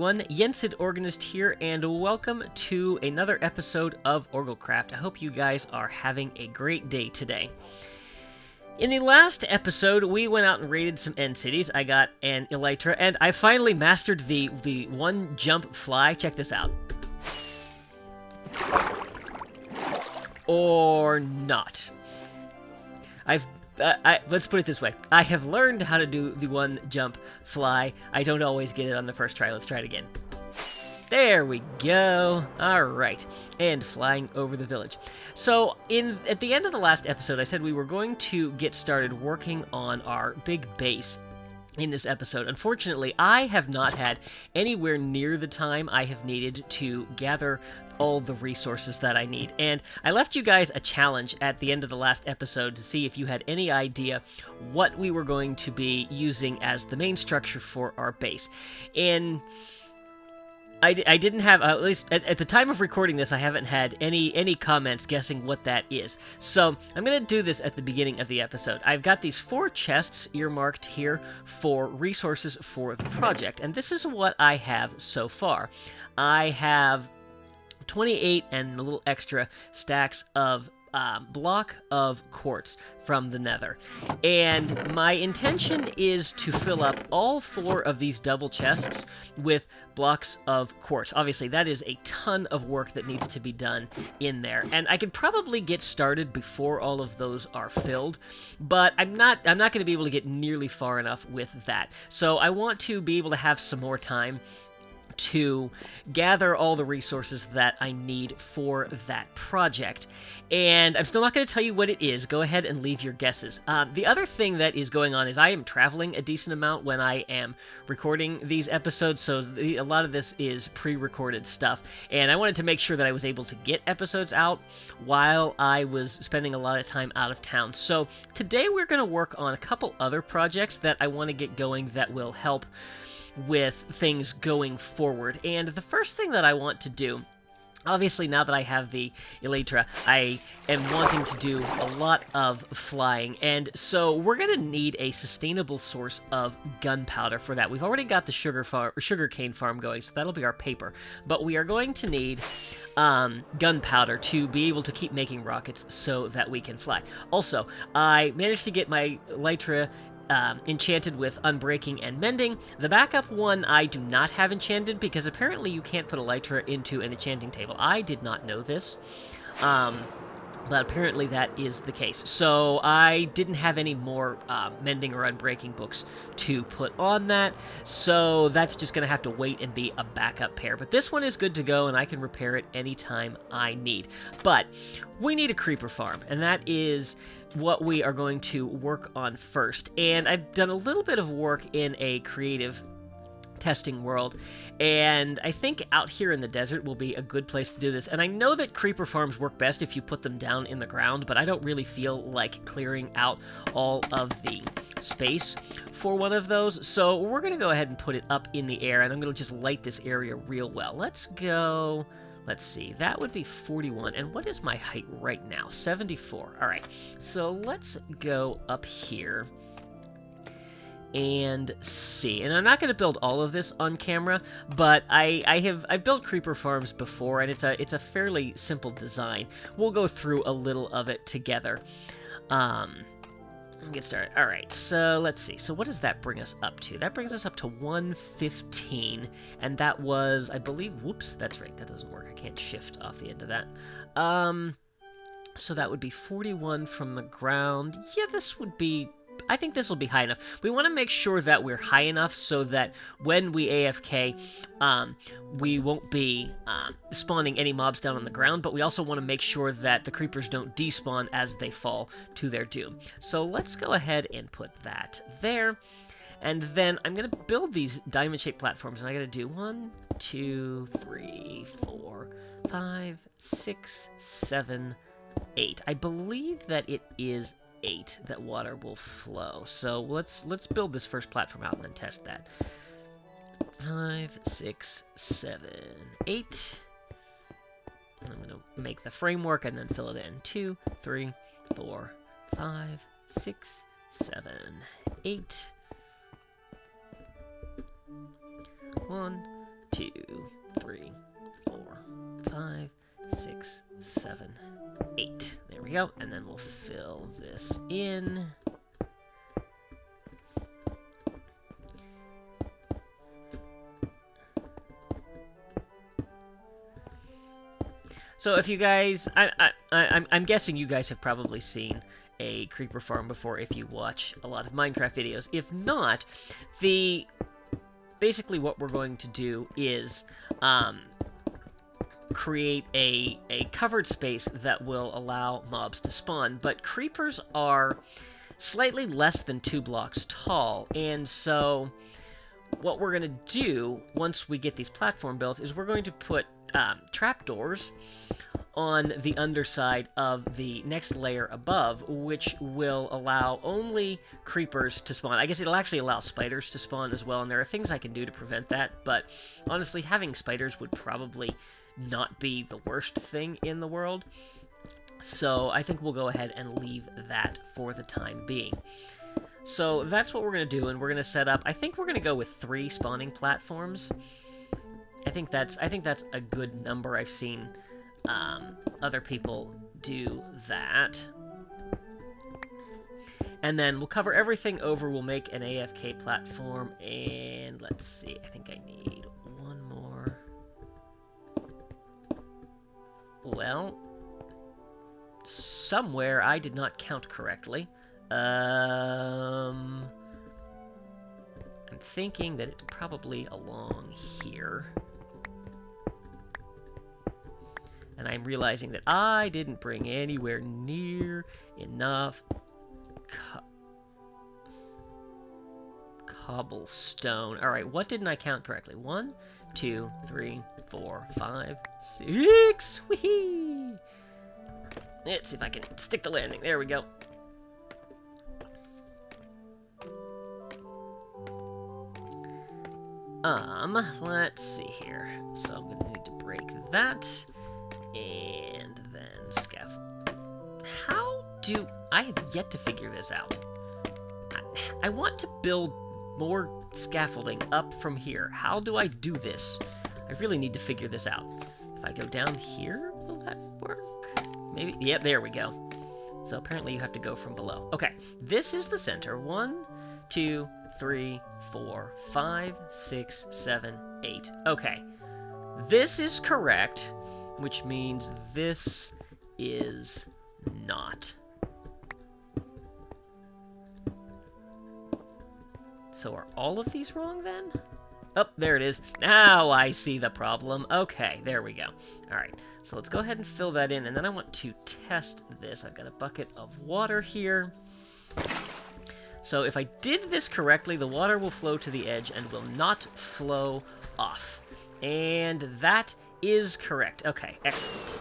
everyone, Yensid Organist here, and welcome to another episode of OrgelCraft. I hope you guys are having a great day today. In the last episode, we went out and raided some end cities. I got an elytra, and I finally mastered the one jump fly. Check this out. Or not. Let's put it this way. I have learned how to do the one jump fly. I don't always get it on the first try. Let's try it again. There we go. All right. And flying over the village. So at the end of the last episode, I said we were going to get started working on our big base in this episode. Unfortunately, I have not had anywhere near the time I have needed to gather all the resources that I need. And I left you guys a challenge at the end of the last episode to see if you had any idea what we were going to be using as the main structure for our base. And I didn't have, at least at the time of recording this, I haven't had any comments guessing what that is. So I'm going to do this at the beginning of the episode. I've got these 4 chests earmarked here for resources for the project, and this is what I have so far. I have 28 and a little extra stacks of block of quartz from the nether, and my intention is to fill up all 4 of these double chests with blocks of quartz. Obviously that is a ton of work that needs to be done in there, and I could probably get started before all of those are filled, but I'm not going to be able to get nearly far enough with that. So I want to be able to have some more time to gather all the resources that I need for that project. And I'm still not going to tell you what it is. Go ahead and leave your guesses. The other thing that is going on is I am traveling a decent amount when I am recording these episodes, so a lot of this is pre-recorded stuff, and I wanted to make sure that I was able to get episodes out while I was spending a lot of time out of town. So today we're going to work on a couple other projects that I want to get going that will help with things going forward. And the first thing that I want to do, obviously now that I have the elytra, I am wanting to do a lot of flying, and so we're going to need a sustainable source of gunpowder for that. We've already got the sugarcane farm going, so that'll be our paper, but we are going to need gunpowder to be able to keep making rockets so that we can fly. Also, I managed to get my elytra enchanted with Unbreaking and Mending. The backup one I do not have enchanted because apparently you can't put elytra into an enchanting table. I did not know this, but apparently that is the case. So I didn't have any more Mending or Unbreaking books to put on that, so that's just going to have to wait and be a backup pair. But this one is good to go, and I can repair it anytime I need. But we need a creeper farm, and that is what we are going to work on first. And I've done a little bit of work in a creative testing world, and I think out here in the desert will be a good place to do this. And I know that creeper farms work best if you put them down in the ground, but I don't really feel like clearing out all of the space for one of those, so we're going to go ahead and put it up in the air, and I'm going to just light this area real well. Let's go. Let's see, that would be 41, and what is my height right now? 74. All right, so let's go up here and see. And I'm not going to build all of this on camera, but I've built creeper farms before, and it's a fairly simple design. We'll go through a little of it together. Get started. All right, so let's see. So what does that bring us up to? That brings us up to 115, and that was, I believe, whoops, that's right, that doesn't work. I can't shift off the end of that. So that would be 41 from the ground. Yeah, this would be, I think this will be high enough. We want to make sure that we're high enough so that when we AFK, we won't be spawning any mobs down on the ground, but we also want to make sure that the creepers don't despawn as they fall to their doom. So let's go ahead and put that there. And then I'm going to build these diamond-shaped platforms, and I got to do 1, 2, 3, 4, 5, 6, 7, 8. I believe that it is 8 that water will flow. So let's build this first platform out and then test that. 5, 6, 7, 8. And I'm going to make the framework and then fill it in. 2, 3, 4, 5, 6, 7, 8. 1, 2, 2, 3, 4, 5, 6, 7, 8. There we go. And then we'll fill this in. So if you guys, I'm guessing you guys have probably seen a creeper farm before if you watch a lot of Minecraft videos. If not, basically what we're going to do is create a covered space that will allow mobs to spawn. But creepers are slightly less than 2 blocks tall, and so what we're going to do once we get these platform built is we're going to put trapdoors on the underside of the next layer above, which will allow only creepers to spawn. I guess it'll actually allow spiders to spawn as well, and there are things I can do to prevent that, but honestly, having spiders would probably not be the worst thing in the world, so I think we'll go ahead and leave that for the time being. So that's what we're going to do, and we're going to set up, I think we're going to go with 3 spawning platforms. I think that's a good number. I've seen other people do that. And then we'll cover everything over. We'll make an AFK platform, and let's see. I think I need one more. Well, somewhere I did not count correctly. I'm thinking that it's probably along here. And I'm realizing that I didn't bring anywhere near enough cobblestone. All right, what didn't I count correctly? 1, 2, 3, 4, 5, 6. Whee! Let's see if I can stick the landing. There we go. Let's see here. So I'm going to need to break that. And then scaffold. I have yet to figure this out. I want to build more scaffolding up from here. How do I do this? I really need to figure this out. If I go down here, will that work? Maybe, yep, there we go. So apparently you have to go from below. Okay, this is the center. 1, 2, 3, 4, 5, 6, 7, 8. Okay, this is correct, which means this is not. So are all of these wrong then? Oh, there it is. Now I see the problem. Okay, there we go. All right, so let's go ahead and fill that in, and then I want to test this. I've got a bucket of water here. So if I did this correctly, the water will flow to the edge and will not flow off. And that is correct. Okay, excellent.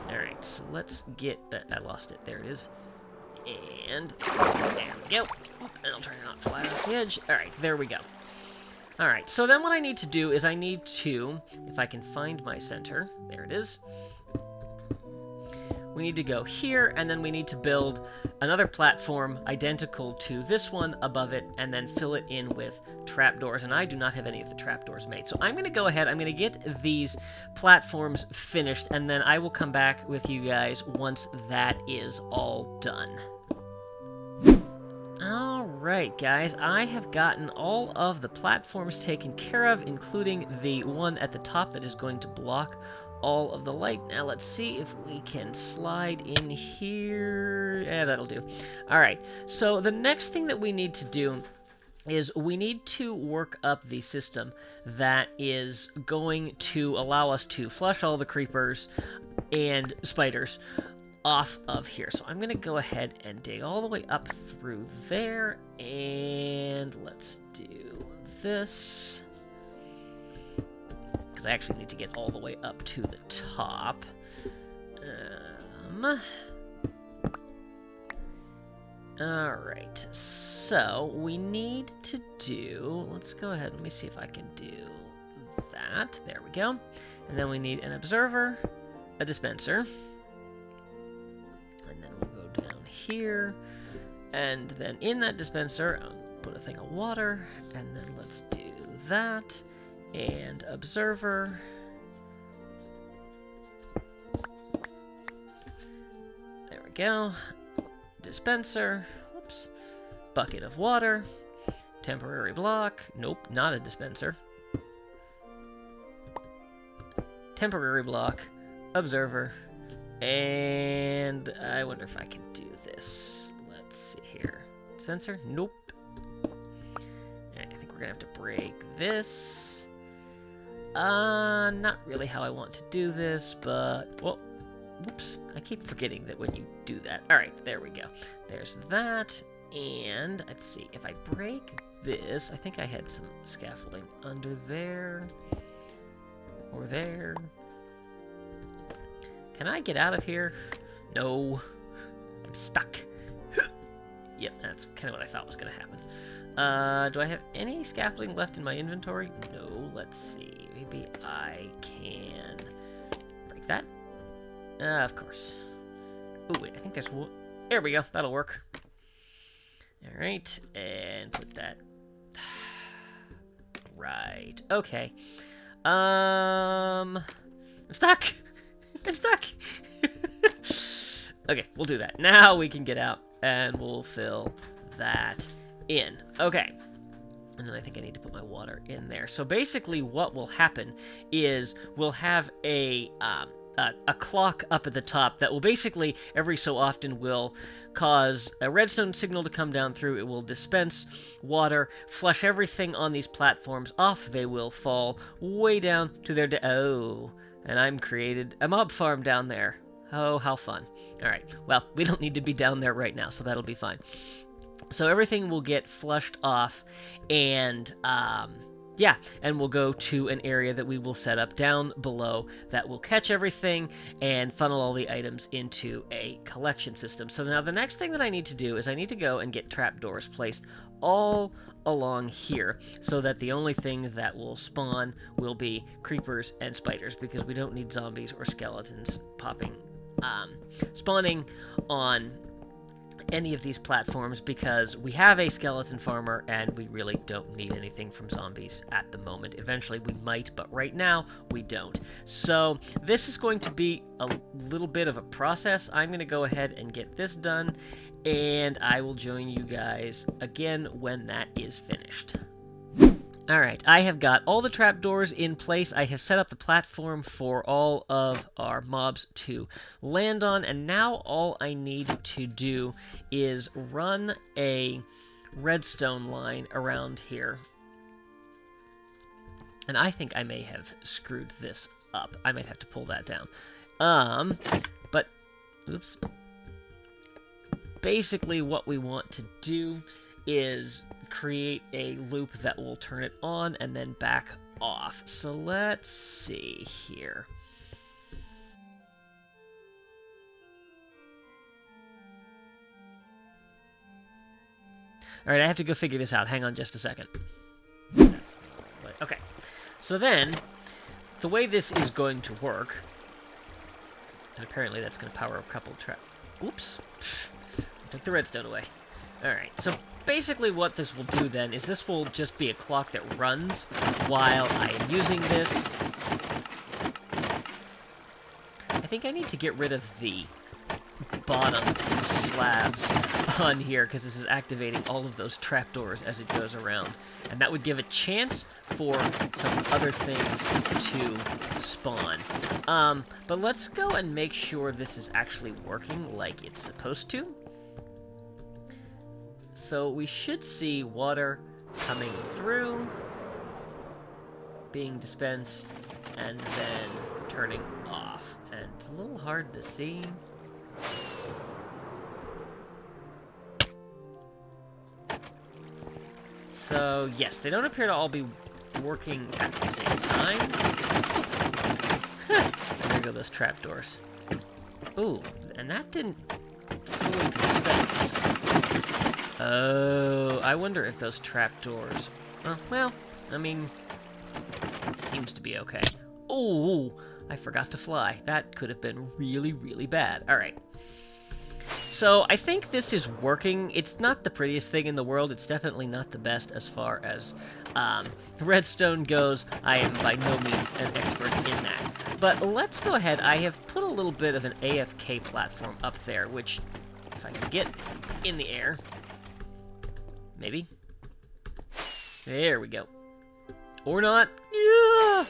All right, so let's get... I lost it. There it is. And there we go. Oop, and I'll try to not fly off the edge. All right, there we go. All right, so then what I need to do is I need to, if I can find my center, there it is. We need to go here, and then we need to build another platform identical to this one above it, and then fill it in with trapdoors, and I do not have any of the trapdoors made. So I'm going to go ahead, I'm going to get these platforms finished, and then I will come back with you guys once that is all done. Alright guys, I have gotten all of the platforms taken care of, including the one at the top that is going to block all of the light. Now let's see if we can slide in here. Yeah, that'll do. Alright, so the next thing that we need to do is we need to work up the system that is going to allow us to flush all the creepers and spiders off of here. So I'm going to go ahead and dig all the way up through there, and let's do this, because I actually need to get all the way up to the top. Alright, so we need to do, let's go ahead, let me see if I can do that. There we go. And then we need an observer, a dispenser, and then we'll go down here, and then in that dispenser, I'll put a thing of water, and then let's do that, And observer. There we go. Dispenser. Whoops. Bucket of water. Temporary block. Nope, not a dispenser. Temporary block. Observer. And I wonder if I can do this. Let's see here. Dispenser? Nope. Alright, I think we're gonna have to break this. Not really how I want to do this, but, well, whoops. I keep forgetting that when you do that. Alright, there we go. There's that. And, let's see, if I break this, I think I had some scaffolding under there. Or there. Can I get out of here? No. I'm stuck. Yep, that's kind of what I thought was going to happen. Do I have any scaffolding left in my inventory? No. Let's see. Maybe I can break that. Of course. Oh, wait. I think there's one. There we go. That'll work. All right. And put that right. Okay. I'm stuck. I'm stuck. Okay, we'll do that. Now we can get out, and we'll fill that in. Okay. And then I think I need to put my water in there. So basically what will happen is we'll have a clock up at the top that will basically, every so often, will cause a redstone signal to come down through. It will dispense water, flush everything on these platforms. Off they will fall, way down to their... Oh... And I'm created a mob farm down there. Oh, how fun. Alright, well, we don't need to be down there right now, so that'll be fine. So everything will get flushed off, and, yeah, and we'll go to an area that we will set up down below that will catch everything and funnel all the items into a collection system. So now the next thing that I need to do is I need to go and get trapdoors placed all along here so that the only thing that will spawn will be creepers and spiders, because we don't need zombies or skeletons spawning on any of these platforms, because we have a skeleton farmer and we really don't need anything from zombies at the moment. Eventually we might, but right now we don't. So this is going to be a little bit of a process. I'm going to go ahead and get this done, and I will join you guys again when that is finished. Alright, I have got all the trapdoors in place. I have set up the platform for all of our mobs to land on, and now all I need to do is run a redstone line around here. And I think I may have screwed this up. I might have to pull that down. But, oops. Basically what we want to do is create a loop that will turn it on and then back off. So let's see here. Alright, I have to go figure this out. Hang on just a second. Okay. So then, the way this is going to work, and apparently that's going to power a couple Oops. I took the redstone away. Alright, so basically what this will do then is this will just be a clock that runs while I am using this. I think I need to get rid of the bottom slabs on here, because this is activating all of those trapdoors as it goes around. And that would give a chance for some other things to spawn. But let's go and make sure this is actually working like it's supposed to. So we should see water coming through, being dispensed, and then turning off. And it's a little hard to see. So, yes, they don't appear to all be working at the same time. There go those trapdoors. Ooh, and that didn't fully dispense. Oh, I wonder if those trapdoors... Oh, well, I mean, seems to be okay. Oh, I forgot to fly. That could have been really, really bad. All right. So I think this is working. It's not the prettiest thing in the world. It's definitely not the best as far as redstone goes. I am by no means an expert in that. But let's go ahead. I have put a little bit of an AFK platform up there, which, if I can get in the air, maybe. There we go. Or not. Yeah!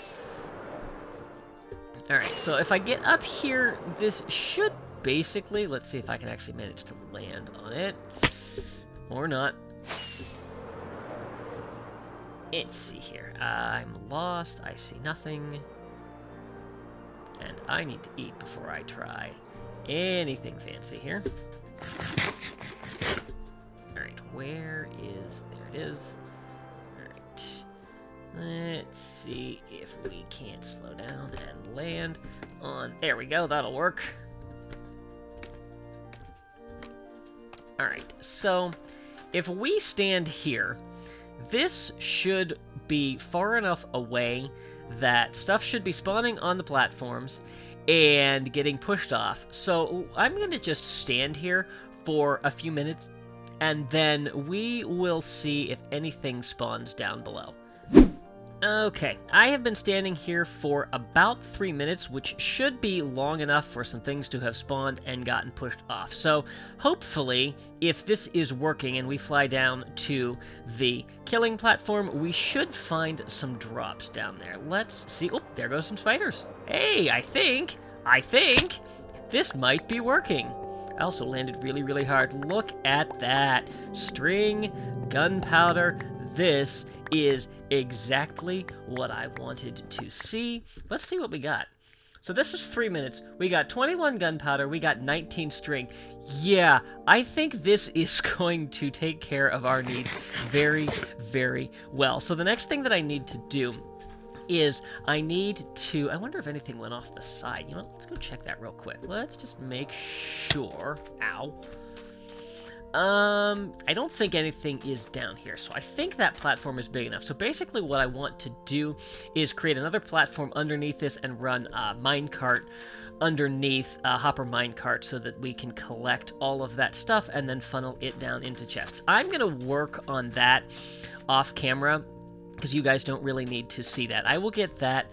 Alright, so if I get up here, this should basically, let's see if I can actually manage to land on it. Or not. Let's see here. I'm lost. I see nothing. And I need to eat before I try anything fancy here. Alright, where is... There it is. Alright. Let's see if we can't slow down and land on... There we go, that'll work. Alright, so if we stand here, this should be far enough away that stuff should be spawning on the platforms and getting pushed off. So I'm going to just stand here for a few minutes, and then we will see if anything spawns down below. Okay, I have been standing here for about 3 minutes, which should be long enough for some things to have spawned and gotten pushed off. So, hopefully, if this is working and we fly down to the killing platform, we should find some drops down there. Let's see. Oh, there goes some spiders. Hey, I think this might be working. I also landed really, really hard. Look at that. String, gunpowder. This is exactly what I wanted to see. Let's see what we got. So this is 3 minutes. We got 21 gunpowder. We got 19 string. Yeah, I think this is going to take care of our needs very, very well. So the next thing that I need to do is I need to... I wonder if anything went off the side. You know what? Let's go check that real quick. Let's just make sure. Ow. I don't think anything is down here, so I think that platform is big enough. So basically what I want to do is create another platform underneath this and run a minecart underneath a hopper minecart so that we can collect all of that stuff and then funnel it down into chests. I'm going to work on that off camera, because you guys don't really need to see that. I will get that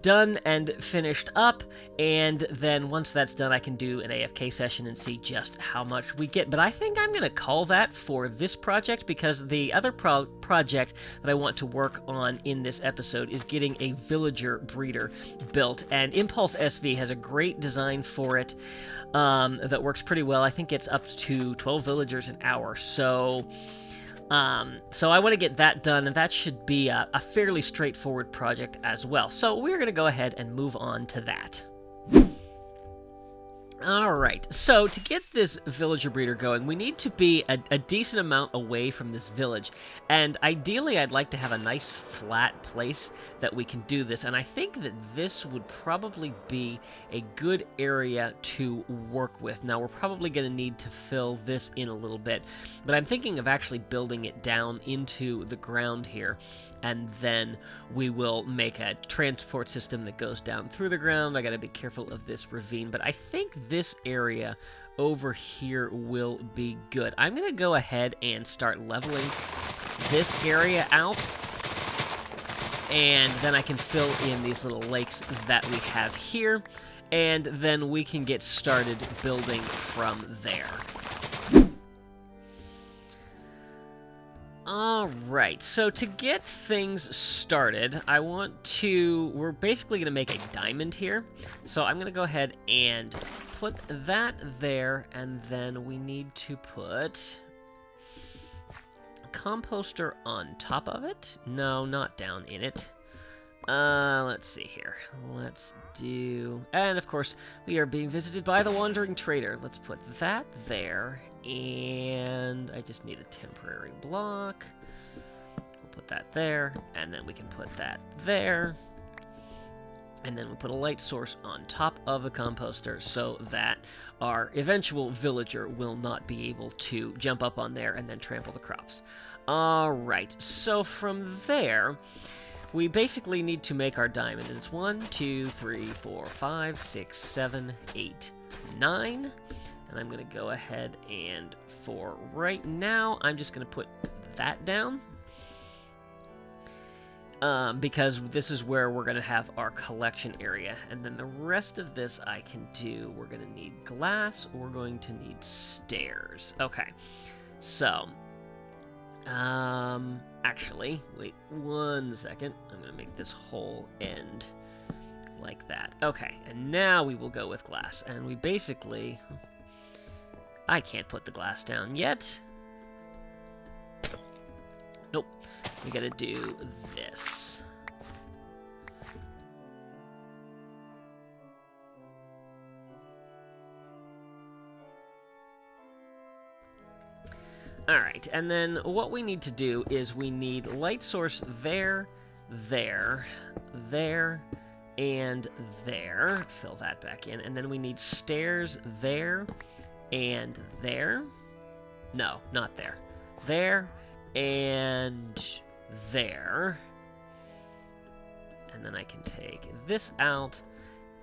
done and finished up, and then once that's done, I can do an AFK session and see just how much we get. But I think I'm going to call that for this project, because the other project that I want to work on in this episode is getting a villager breeder built, and Impulse SV has a great design for it that works pretty well. I think it's up to 12 villagers an hour, so I want to get that done, and that should be a fairly straightforward project as well. So we're going to go ahead and move on to that. Alright, so to get this villager breeder going, we need to be a decent amount away from this village. And ideally, I'd like to have a nice flat place that we can do this. And I think that this would probably be a good area to work with. Now, we're probably going to need to fill this in a little bit. But I'm thinking of actually building it down into the ground here. And then we will make a transport system that goes down through the ground. I gotta be careful of this ravine, but I think this area over here will be good. I'm gonna go ahead and start leveling this area out, and then I can fill in these little lakes that we have here, and then we can get started building from there. Alright, so to get things started, we're basically going to make a diamond here. So I'm going to go ahead and put that there, and then we need to put a composter on top of it. No, not down in it. Let's see here. Let's do... And, of course, we are being visited by the Wandering Trader. Let's put that there. And I just need a temporary block. We'll put that there, and then we can put that there. And then we'll put a light source on top of the composter so that our eventual villager will not be able to jump up on there and then trample the crops. Alright, so from there, we basically need to make our diamond. It's 1, 2, 3, 4, 5, 6, 7, 8, 9. And I'm going to go ahead and for right now, I'm just going to put that down. Because this is where we're going to have our collection area. And then the rest of this I can do. We're going to need glass, or we're going to need stairs. Okay. So, actually, wait 1 second. I'm going to make this whole end like that. Okay, and now we will go with glass. And we basically... I can't put the glass down yet. Nope. We gotta do this. Alright, and then what we need to do is we need light source there, there, there, and there. Fill that back in. And then we need stairs there and there. No, not there. There and there. And then I can take this out,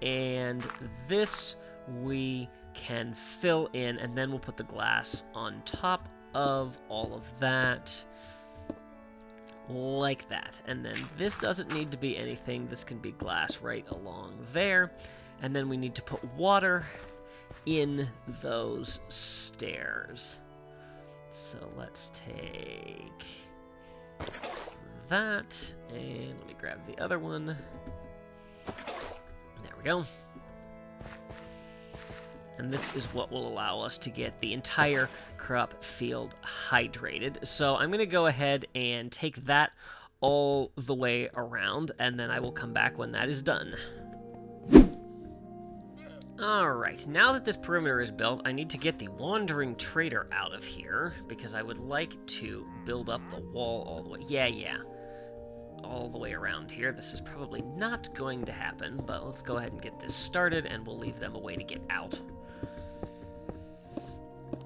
and this we can fill in, and then we'll put the glass on top of all of that, like that. And then this doesn't need to be anything. This can be glass right along there. And then we need to put water in those stairs. So let's take that, and let me grab the other one. There we go. And this is what will allow us to get the entire crop field hydrated. So I'm going to go ahead and take that all the way around, and then I will come back when that is done. Alright, now that this perimeter is built, I need to get the wandering trader out of here, because I would like to build up the wall all the way. Yeah. All the way around here. This is probably not going to happen, but let's go ahead and get this started, and we'll leave them a way to get out.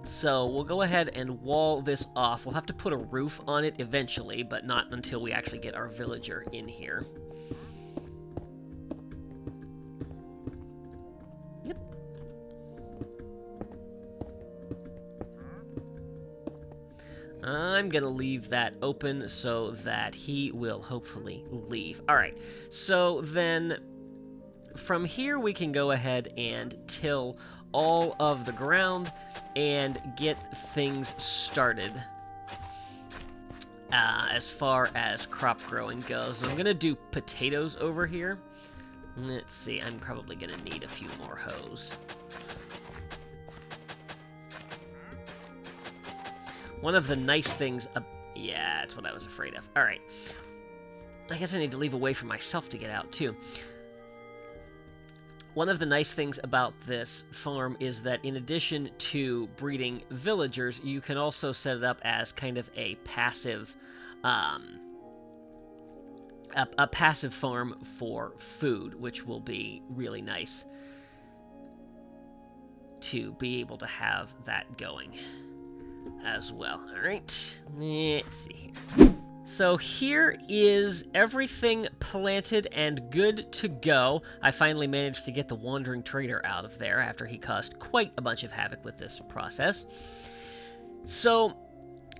So we'll go ahead and wall this off. We'll have to put a roof on it eventually, but not until we actually get our villager in here. Yep. I'm going to leave that open so that he will hopefully leave. All right, so then from here we can go ahead and till all of the ground and get things started as far as crop growing goes. I'm going to do potatoes over here. Let's see, I'm probably going to need a few more hoes. One of the nice things... yeah, that's what I was afraid of. Alright. I guess I need to leave a way for myself to get out, too. One of the nice things about this farm is that in addition to breeding villagers, you can also set it up as kind of a passive... a passive farm for food, which will be really nice to be able to have that going as well. All right, let's see here. So here is everything planted and good to go. I finally managed to get the wandering trader out of there after he caused quite a bunch of havoc with this process. So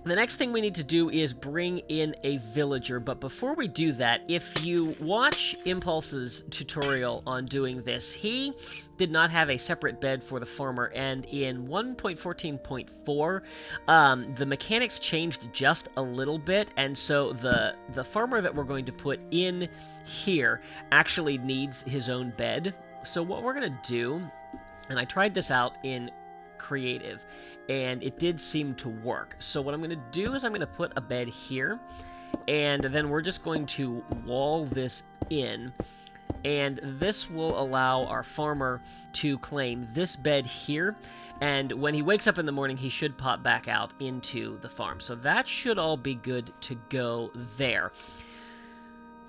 the next thing we need to do is bring in a villager, but before we do that, if you watch Impulse's tutorial on doing this, he did not have a separate bed for the farmer, and in 1.14.4, the mechanics changed just a little bit, and so the farmer that we're going to put in here actually needs his own bed. So what we're going to do, and I tried this out in creative, and it did seem to work. So what I'm going to do is I'm going to put a bed here, and then we're just going to wall this in, and this will allow our farmer to claim this bed here, and when he wakes up in the morning, he should pop back out into the farm. So that should all be good to go there.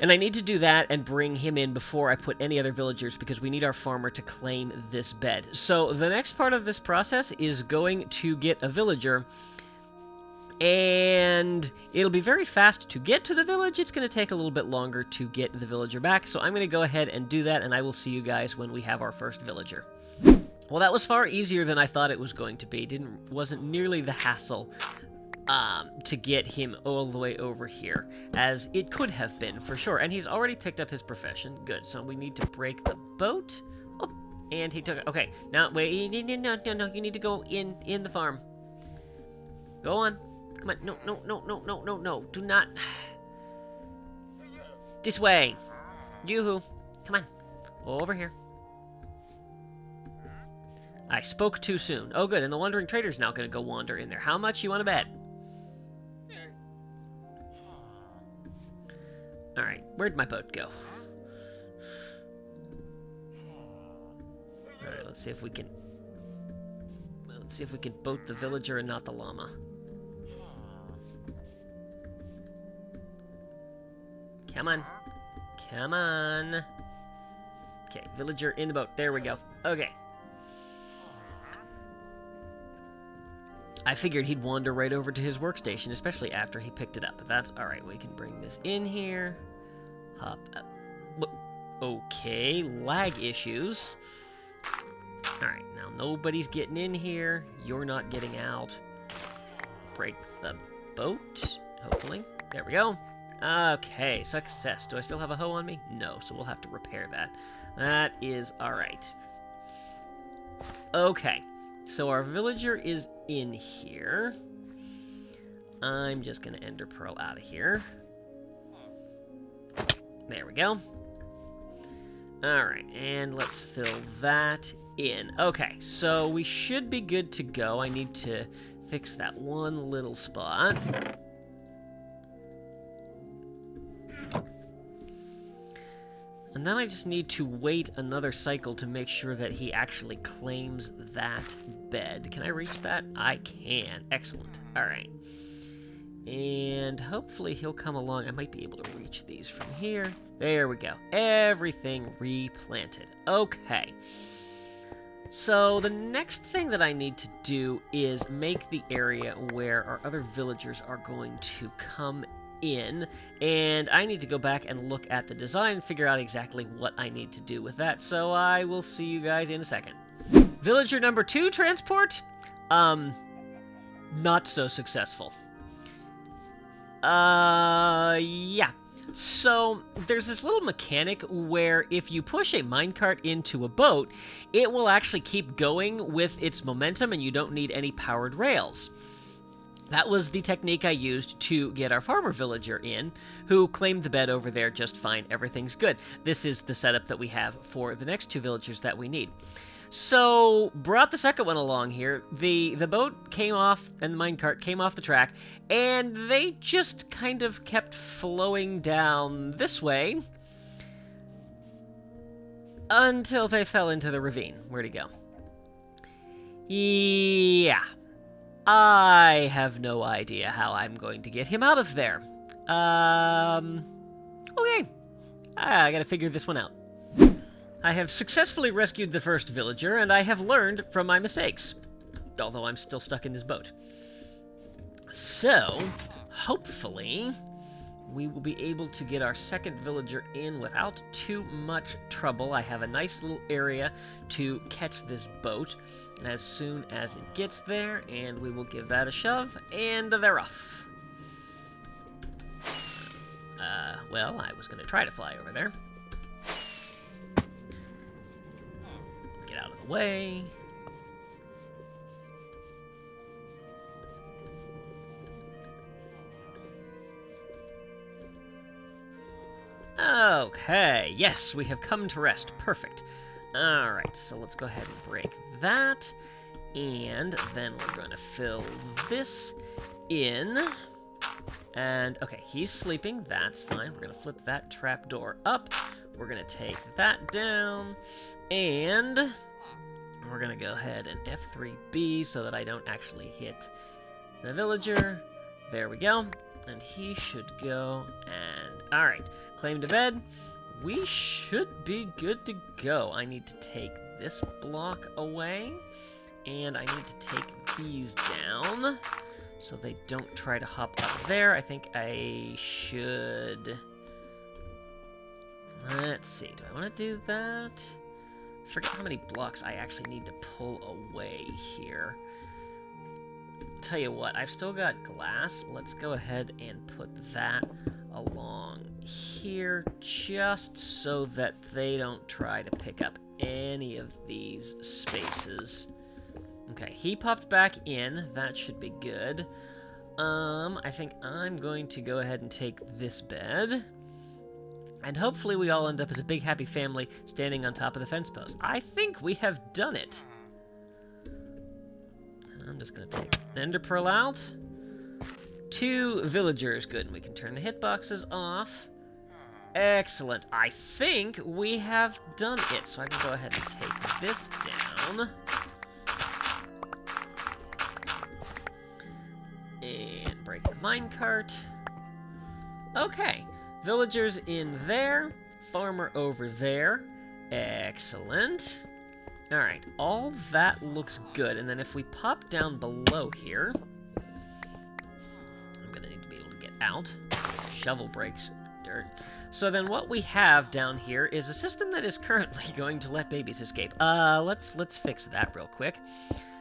And I need to do that and bring him in before I put any other villagers, because we need our farmer to claim this bed. So the next part of this process is going to get a villager, and it'll be very fast to get to the village. It's going to take a little bit longer to get the villager back, so I'm going to go ahead and do that, and I will see you guys when we have our first villager. Well, that was far easier than I thought it was going to be. Wasn't nearly the hassle to get him all the way over here, as it could have been, for sure. And he's already picked up his profession. Good, so we need to break the boat. Oh, and he took it. Okay, now, wait, no, you need to go in the farm. Go on. Come on, no, do not. This way. Yoo-hoo. Come on, over here. I spoke too soon. Oh, good, and the wandering trader's now going to go wander in there. How much you want to bet? Alright, where'd my boat go? Alright, let's see if we can... Let's see if we can boat the villager and not the llama. Come on. Come on. Okay, villager in the boat. There we go. Okay. I figured he'd wander right over to his workstation, especially after he picked it up. But that's alright. We can bring this in here. Hop up. Okay, lag issues. Alright, now nobody's getting in here. You're not getting out. Break the boat, hopefully. There we go. Okay, success. Do I still have a hoe on me? No, so we'll have to repair that. That is alright. Okay. So our villager is in here. I'm just going to ender pearl out of here. There we go. Alright, and let's fill that in. Okay, so we should be good to go. I need to fix that one little spot. And then I just need to wait another cycle to make sure that he actually claims that bed. Can I reach that? I can. Excellent. All right. And hopefully he'll come along. I might be able to reach these from here. There we go. Everything replanted. Okay. So the next thing that I need to do is make the area where our other villagers are going to come in, and I need to go back and look at the design and figure out exactly what I need to do with that, so I will see you guys in a second. Villager number 2 transport? Not so successful. Yeah. So, there's this little mechanic where if you push a minecart into a boat, it will actually keep going with its momentum and you don't need any powered rails. That was the technique I used to get our farmer villager in, who claimed the bed over there just fine. Everything's good. This is the setup that we have for the next 2 villagers that we need. So, brought the second one along here. The boat came off, and the minecart came off the track, and they just kind of kept flowing down this way until they fell into the ravine. Where'd he go? Yeah. I have no idea how I'm going to get him out of there. Okay. I gotta figure this one out. I have successfully rescued the first villager, and I have learned from my mistakes. Although I'm still stuck in this boat. So, hopefully, we will be able to get our second villager in without too much trouble. I have a nice little area to catch this boat as soon as it gets there, and we will give that a shove, and they're off. Well, I was going to try to fly over there. Get out of the way. Okay, yes, we have come to rest. Perfect. Alright, so let's go ahead and break that. And then we're going to fill this in. And, okay, he's sleeping. That's fine. We're going to flip that trapdoor up. We're going to take that down. And we're going to go ahead and F3B so that I don't actually hit the villager. There we go. And he should go and... Alright, claim to bed. We should be good to go. I need to take this block away. And I need to take these down so they don't try to hop up there. I think I should... Let's see. Do I want to do that? Forget how many blocks I actually need to pull away here. Tell you what, I've still got glass. Let's go ahead and put that along here just so that they don't try to pick up any of these spaces. Okay, he popped back in. That should be good. I think I'm going to go ahead and take this bed. And hopefully we all end up as a big happy family standing on top of the fence post. I think we have done it. I'm just going to take an ender pearl out. 2 villagers. Good, and we can turn the hitboxes off. Excellent. I think we have done it. So I can go ahead and take this down. And break the minecart. Okay. Villagers in there. Farmer over there. Excellent. Alright, all that looks good. And then if we pop down below here, I'm going to need to be able to get out. Shovel breaks dirt. So then what we have down here is a system that is currently going to let babies escape. Let's fix that real quick.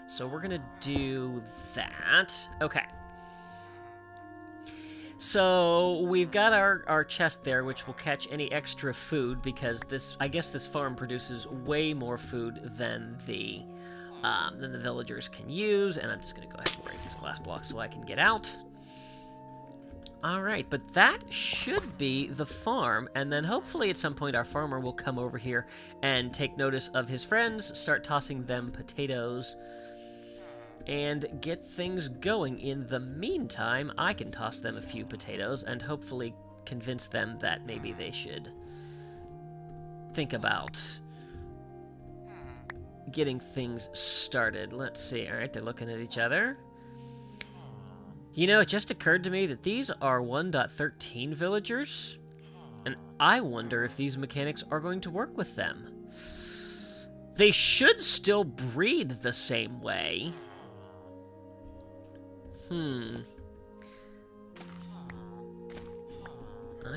So we're going to do that. Okay. So we've got our chest there, which will catch any extra food because I guess this farm produces way more food than the villagers can use. And I'm just going to go ahead and break this glass block so I can get out. All right, but that should be the farm. And then hopefully at some point our farmer will come over here and take notice of his friends, start tossing them potatoes, and get things going. In the meantime, I can toss them a few potatoes and hopefully convince them that maybe they should think about getting things started. Let's see. All right, they're looking at each other. You know, it just occurred to me that these are 1.13 villagers, and I wonder if these mechanics are going to work with them. They should still breed the same way. I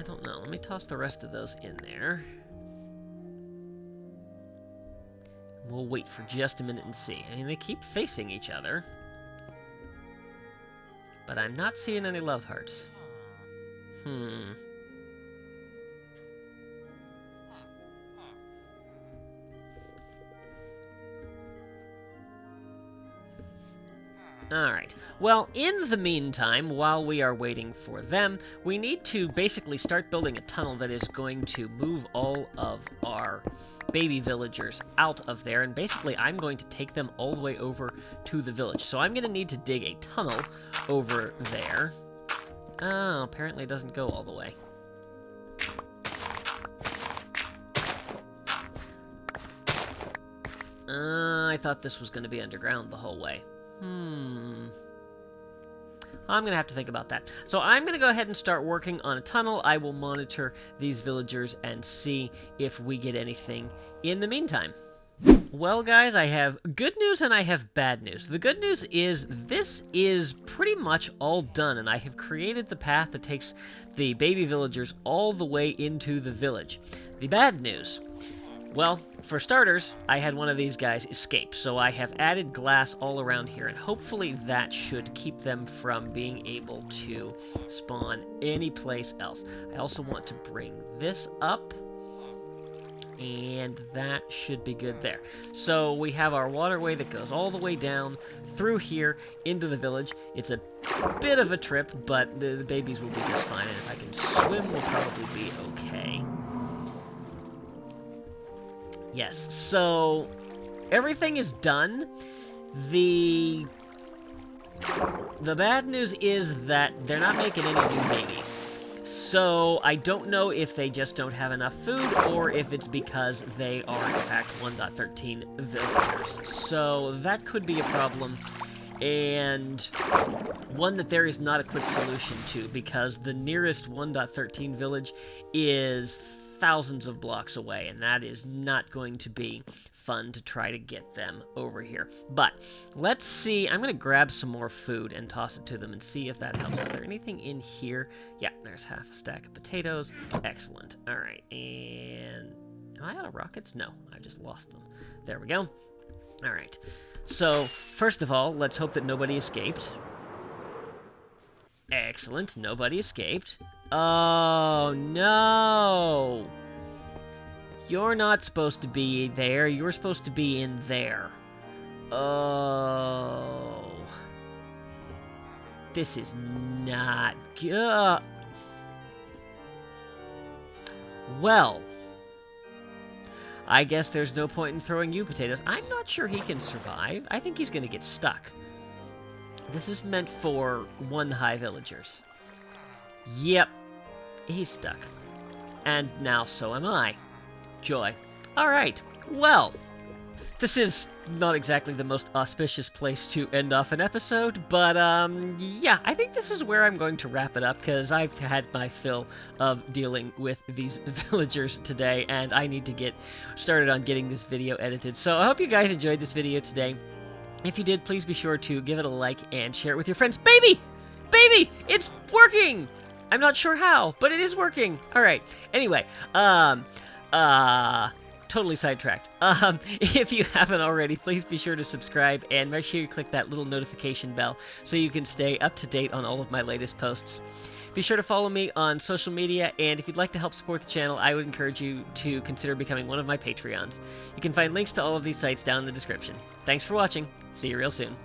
don't know. Let me toss the rest of those in there. We'll wait for just a minute and see. I mean, they keep facing each other. But I'm not seeing any love hearts. Alright, well, in the meantime, while we are waiting for them, we need to basically start building a tunnel that is going to move all of our baby villagers out of there, and basically I'm going to take them all the way over to the village. So I'm going to need to dig a tunnel over there. Oh, apparently it doesn't go all the way. I thought this was going to be underground the whole way. I'm going to have to think about that. So I'm going to go ahead and start working on a tunnel. I will monitor these villagers and see if we get anything in the meantime. Well, guys, I have good news and I have bad news. The good news is this is pretty much all done, and I have created the path that takes the baby villagers all the way into the village. The bad news, well, for starters, I had one of these guys escape, so I have added glass all around here, and hopefully that should keep them from being able to spawn any place else. I also want to bring this up, and that should be good there. So we have our waterway that goes all the way down through here into the village. It's a bit of a trip, but the babies will be just fine, and if I can swim, we'll probably be okay. Yes, so everything is done. The bad news is that they're not making any new babies. So I don't know if they just don't have enough food or if it's because they are in fact 1.13 villagers. So that could be a problem, and one that there is not a quick solution to, because the nearest 1.13 village is thousands of blocks away, and that is not going to be fun to try to get them over here. But let's see. I'm going to grab some more food and toss it to them and see if that helps. Is there anything in here? Yeah, there's half a stack of potatoes. Excellent. All right, and Am I out of rockets? No, I just lost them. There we go. All right. So, first of all, let's hope that nobody escaped. Excellent. Nobody escaped. Oh, no! You're not supposed to be there. You're supposed to be in there. Oh. This is not good. Well, I guess there's no point in throwing you potatoes. I'm not sure he can survive. I think he's going to get stuck. This is meant for 1 high villagers. Yep, he's stuck. And now so am I. Joy. All right, well, this is not exactly the most auspicious place to end off an episode, but yeah, I think this is where I'm going to wrap it up, because I've had my fill of dealing with these villagers today, and I need to get started on getting this video edited. So I hope you guys enjoyed this video today. If you did, please be sure to give it a like and share it with your friends. Baby! Baby! It's working! I'm not sure how, but it is working. All right. Anyway, totally sidetracked. If you haven't already, please be sure to subscribe and make sure you click that little notification bell so you can stay up to date on all of my latest posts. Be sure to follow me on social media, and if you'd like to help support the channel, I would encourage you to consider becoming one of my Patreons. You can find links to all of these sites down in the description. Thanks for watching. See you real soon.